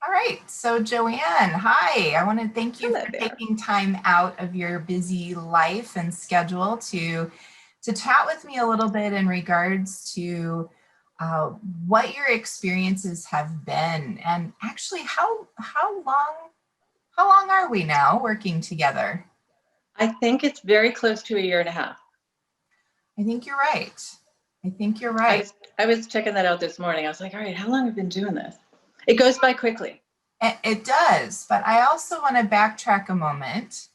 All right. So Joanne, hi. I want to thank you Hello for there. taking time out of your busy life and schedule to chat with me a little bit in regards to uh, what your experiences have been, and actually how long are we now working together? I think it's very close to a year and a half. I think you're right. I think you're I right. was I was checking that out this morning. I was like, all right, how long have we been doing this? It goes by quickly. It does, but I also want to backtrack a moment.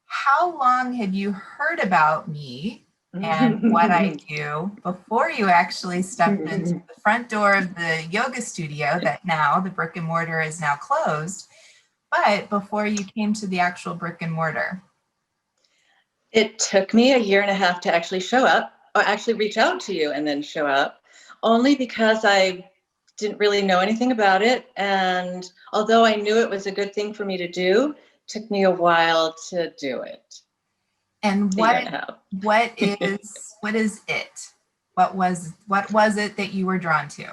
How long had you heard about me and what I do before you actually stepped into the front door of the yoga studio that now the brick and mortar is now closed, but before you came to the actual brick and mortar? It took me a year and a half to actually show up, or actually reach out to you and then show up, only because I didn't really know anything about it. And although I knew it was a good thing for me to do, it took me a while to do it. And A year and a half. what is it? What was it that you were drawn to?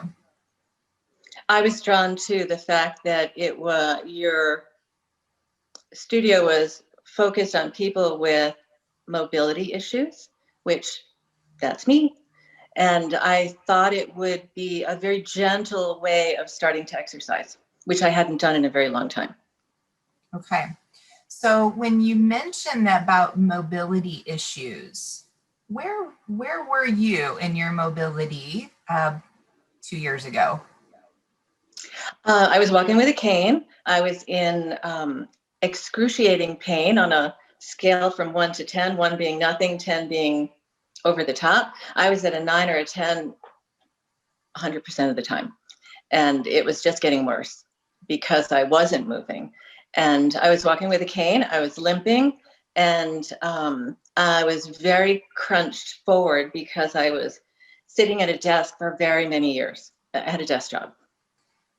I was drawn to the fact that your studio was focused on people with mobility issues, which that's me. And I thought it would be a very gentle way of starting to exercise, which I hadn't done in a very long time. Okay. So when you mentioned about mobility issues, where were you in your mobility 2 years ago? I was walking with a cane. I was in excruciating pain on a scale from 1 to 10, 1 being nothing, 10 being over the top. I was at a 9 or a 10 100% of the time. And it was just getting worse because I wasn't moving. And I was walking with a cane, I was limping, and I was very crunched forward because I was sitting at a desk for very many years. I had a desk job.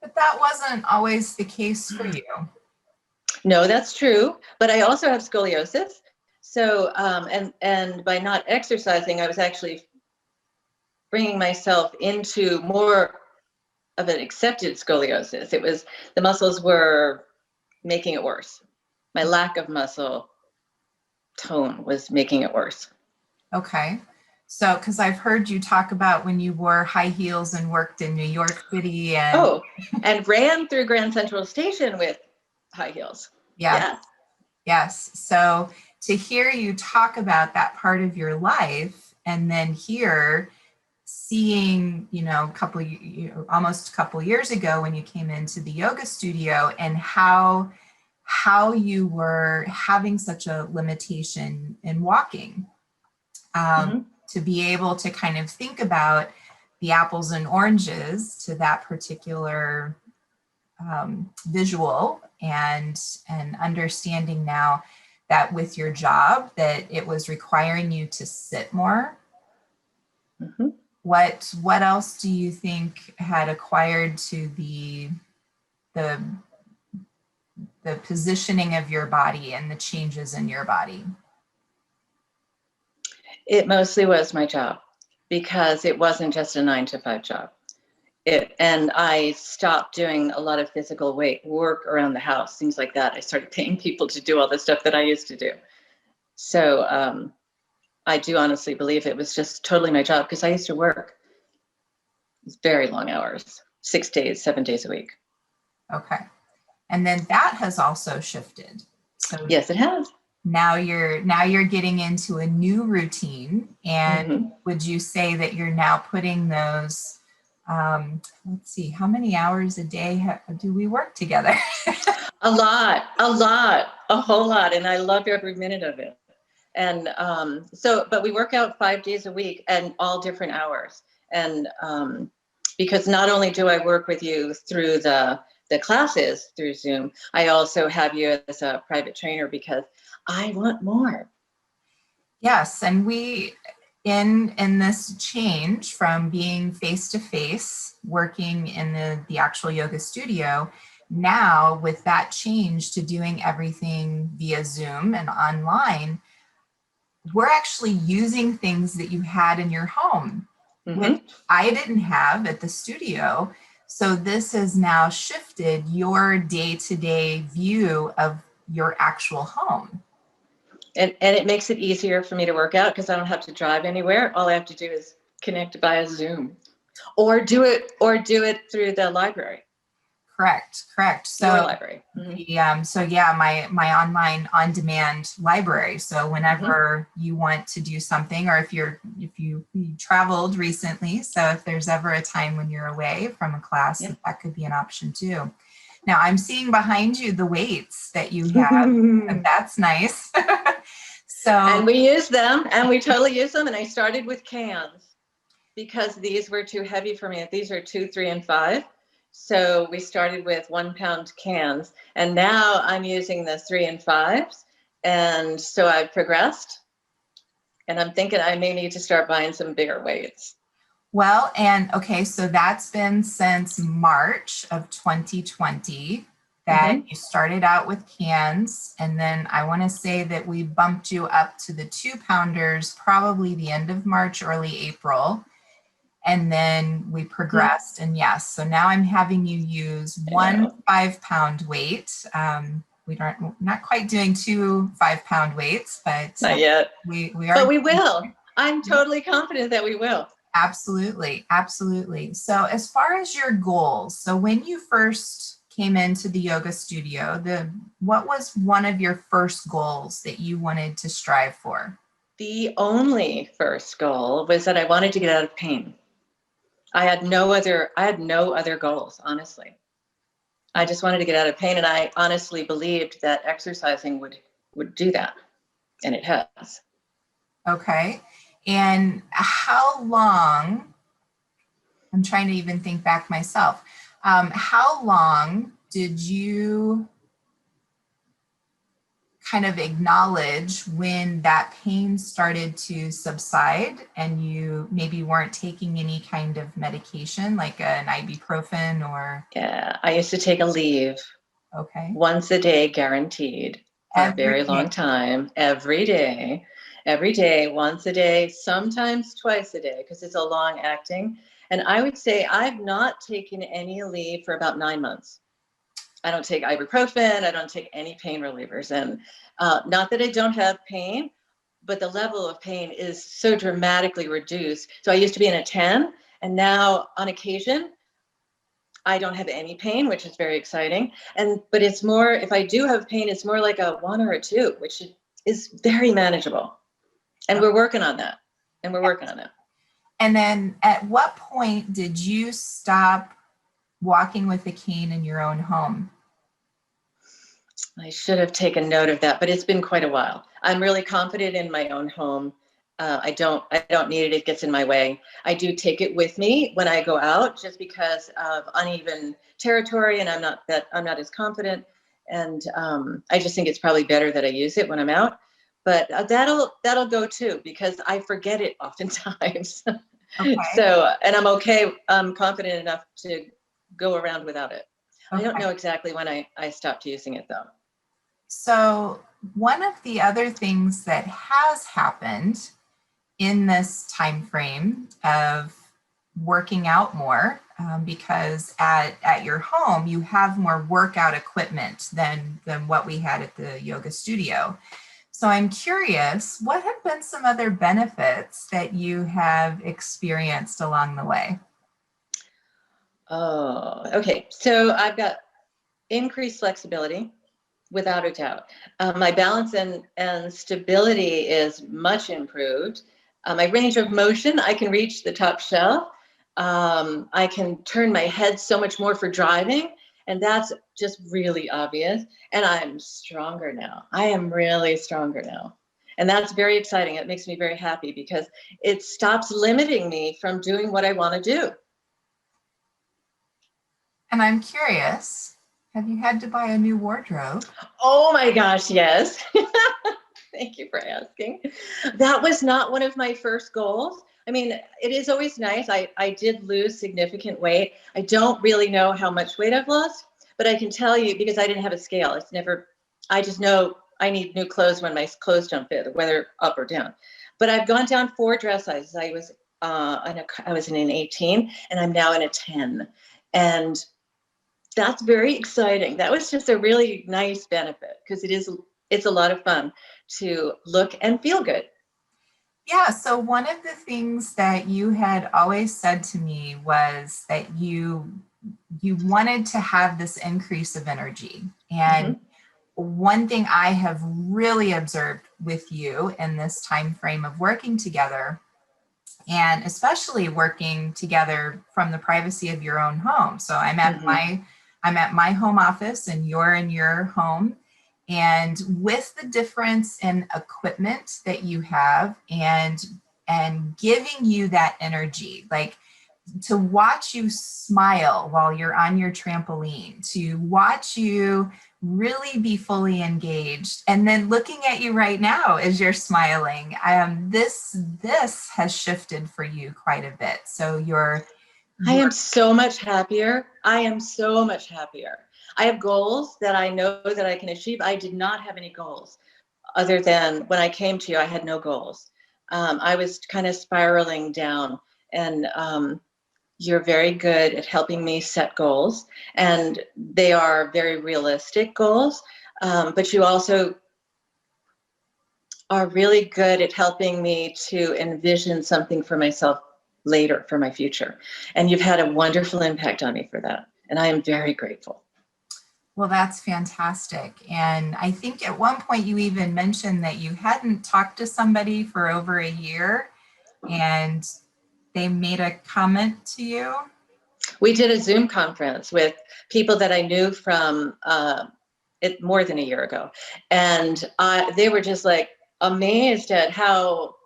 But that wasn't always the case for you. No, that's true. But I also have scoliosis. So, and by not exercising, I was actually bringing myself into more of an accepted scoliosis. It was the muscles were making it worse. My lack of muscle tone was making it worse. Okay. So, because I've heard you talk about when you wore high heels and worked in New York City and Oh, and ran through Grand Central Station with high heels. yeah, Yes. yes. So to hear you talk about that part of your life and then here seeing, almost a couple years ago when you came into the yoga studio and how you were having such a limitation in walking, Mm-hmm. to be able to kind of think about the apples and oranges to that particular visual and understanding now that with your job that it was requiring you to sit more. Mm-hmm. What else do you think had acquired to the the positioning of your body and the changes in your body? It mostly was my job because it wasn't just a 9 to 5 job. And I stopped doing a lot of physical weight work around the house, things like that. I started paying people to do all the stuff that I used to do. So I do honestly believe it was just totally my job because I used to work very long hours, 6 days, 7 days a week. Okay. And then that has also shifted. So Yes, it has. now you're getting into a new routine. And Mm-hmm. would you say that you're now putting those, let's see, how many hours a day do we work together? A whole lot. And I love every minute of it. And but we work out 5 days a week and all different hours. And because not only do I work with you through the classes through Zoom, I also have you as a private trainer because I want more. Yes, and we in this change from being face to face, working in the actual yoga studio, now with that change to doing everything via Zoom and online, we're actually using things that you had in your home, which Mm-hmm. I didn't have at the studio. So this has now shifted your day-to-day view of your actual home. And it makes it easier for me to work out because I don't have to drive anywhere. All I have to do is connect via Zoom, or do it through the library, Correct, correct. your So library. so yeah, my online on-demand library. So whenever you want to do something, or if you traveled recently, so if there's ever a time when you're away from a class, Yeah. that could be an option too. Now I'm seeing behind you the weights that you have. That's nice. So And we use them, and we totally use them. And I started with cans because these were too heavy for me. These are 2, 3, and 5. So we started with 1-pound cans, and now I'm using the 3 and 5s. And so I've progressed, and I'm thinking I may need to start buying some bigger weights. well, and okay, so that's been since March of 2020 that you started out with cans. And then I want to say that we bumped you up to the 2-pounders, probably the end of March, early April. And then we progressed. And yes, so now I'm having you use one 5-pound weight. We're not quite doing 2 5-pound weights, but Not yet. we But are. we will. I'm totally confident that we will. Absolutely, absolutely. So as far as your goals, so when you first came into the yoga studio, what was one of your first goals that you wanted to strive for? The only first goal was that I wanted to get out of pain. I had no other goals, honestly. I just wanted to get out of pain, and I honestly believed that exercising would do that, and it has. Okay. And how long, I'm trying to even think back myself, how long did you kind of acknowledge when that pain started to subside and you maybe weren't taking any kind of medication like an ibuprofen or? Yeah, I used to take a leave Okay. once a day, guaranteed, for a Every very day. long time, every day, once a day, sometimes twice a day, because it's a long acting. And I would say I've not taken any leave for about 9 months. I don't take ibuprofen. I don't take any pain relievers. And not that I don't have pain, but the level of pain is so dramatically reduced. So I used to be in a 10, and now on occasion, I don't have any pain, which is very exciting. But it's more, if I do have pain, it's more like a 1 or a 2, which is very manageable. And we're working on that. And then at what point did you stop walking with a cane in your own home? I should have taken note of that, but it's been quite a while. I'm really confident in my own home. I don't need it. It gets in my way. I do take it with me when I go out, just because of uneven territory, and I'm not as confident. And I just think it's probably better that I use it when I'm out. But that'll go too, because I forget it oftentimes. Okay. So, and I'm confident enough to go around without it. I don't Okay. know exactly when I stopped using it though. So one of the other things that has happened in this time frame of working out more, because at your home you have more workout equipment than what we had at the yoga studio. So I'm curious, what have been some other benefits that you have experienced along the way? Oh, okay. So I've got increased flexibility, without a doubt. My balance and stability is much improved. My range of motion, I can reach the top shelf. I can turn my head so much more for driving, and that's just really obvious. And I'm stronger now. I am really stronger now. And that's very exciting. It makes me very happy because it stops limiting me from doing what I want to do. And I'm curious, have you had to buy a new wardrobe? Oh my gosh, yes. Thank you for asking. That was not one of my first goals. I mean, it is always nice. I did lose significant weight. I don't really know how much weight I've lost, but I can tell you, because I didn't have a scale. I just know I need new clothes when my clothes don't fit, whether up or down. But I've gone down 4 dress sizes. I was in an 18, and I'm now in a 10. And that's very exciting. That was just a really nice benefit because it's a lot of fun to look and feel good. Yeah, so one of the things that you had always said to me was that you wanted to have this increase of energy. And Mm-hmm. one thing I have really observed with you in this time frame of working together, and especially working together from the privacy of your own home. So Mm-hmm. I'm at my home office and you're in your home. And with the difference in equipment that you have and giving you that energy, like to watch you smile while you're on your trampoline, to watch you really be fully engaged, and then looking at you right now as you're smiling. This has shifted for you quite a bit. So I you're am so much happier. I am so much happier. I have goals that I know that I can achieve. I did not have any goals other than when I came to you, I had no goals. I was kind of spiraling down, and you're very good at helping me set goals, and they are very realistic goals. But you also are really good at helping me to envision something for myself later, for my future. And you've had a wonderful impact on me for that. And I am very grateful. Well, that's fantastic. And I think at one point you even mentioned that you hadn't talked to somebody for over a year and they made a comment to you. We did a Zoom conference with people that I knew from it more than a year ago. And they were just like amazed at how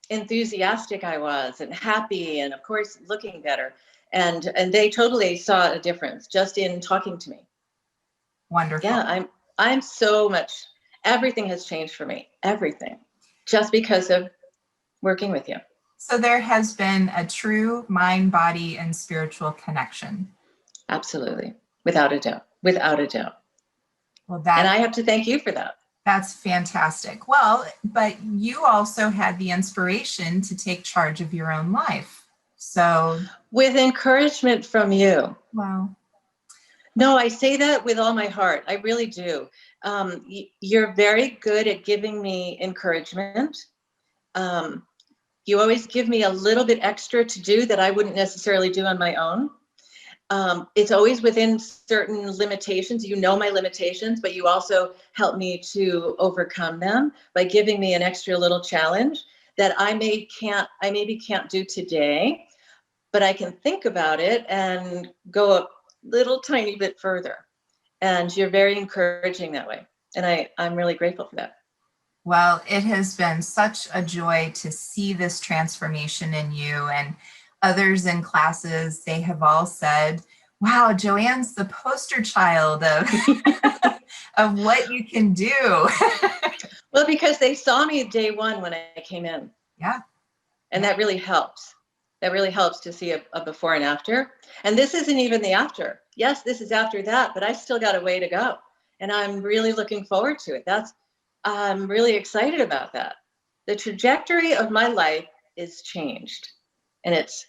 enthusiastic I was and happy, and of course looking better. And they totally saw a difference just in talking to me. Wonderful. Yeah, I'm so much, everything has changed for me. Everything. Just because of working with you. So there has been a true mind, body, and spiritual connection. Absolutely. Without a doubt. Without a doubt. Well, And I have to thank you for that. that's fantastic. Well, but you also had the inspiration to take charge of your own life. So, With encouragement from you. wow. No, I say that with all my heart. I really do. You're very good at giving me encouragement. Um, you always give me a little bit extra to do that I wouldn't necessarily do on my own. It's always within certain limitations. You know my limitations, but you also help me to overcome them by giving me an extra little challenge that I maybe can't do today, but I can think about it and go a little tiny bit further. And you're very encouraging that way. And I'm really grateful for that. Well, it has been such a joy to see this transformation in you, and others in classes. They have all said, wow, Joanne's the poster child of, of what you can do. Well, because they saw me day one when I came in. Yeah. And that really helps. That really helps to see a before and after. And this isn't even the after. Yes, this is after that, but I still got a way to go. And I'm really looking forward to it. I'm really excited about that. The trajectory of my life is changed, and it's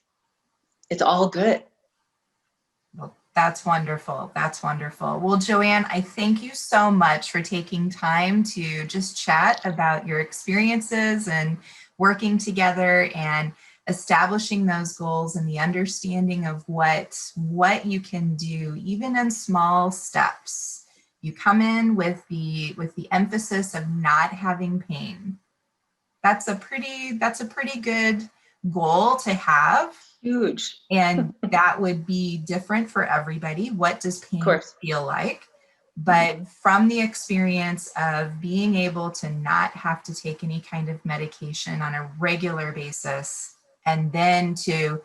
all good. Well, that's wonderful. That's wonderful. Well, Joanne, I thank you so much for taking time to just chat about your experiences and working together and establishing those goals and the understanding of what you can do even in small steps. You come in with the emphasis of not having pain. That's a pretty good goal to have, Huge. and that would be different for everybody. What does Of pain course. feel like? But from the experience of being able to not have to take any kind of medication on a regular basis, and then to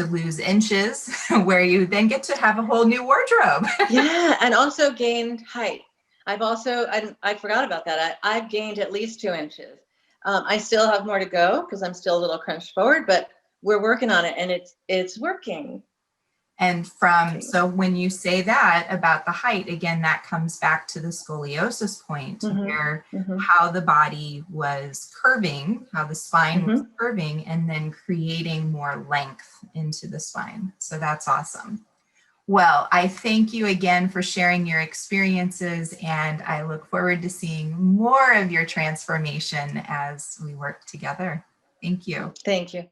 lose inches where you then get to have a whole new wardrobe. Yeah, and also gained height. I forgot about that. I've gained at least 2 inches. I still have more to go because I'm still a little crunched forward, but we're working on it, and it's working. And so when you say that about the height, again, that comes back to the scoliosis point, where Mm-hmm. how the body was curving, how the spine was Mm-hmm. curving, and then creating more length into the spine. So that's awesome. Well, I thank you again for sharing your experiences, and I look forward to seeing more of your transformation as we work together. Thank you. Thank you.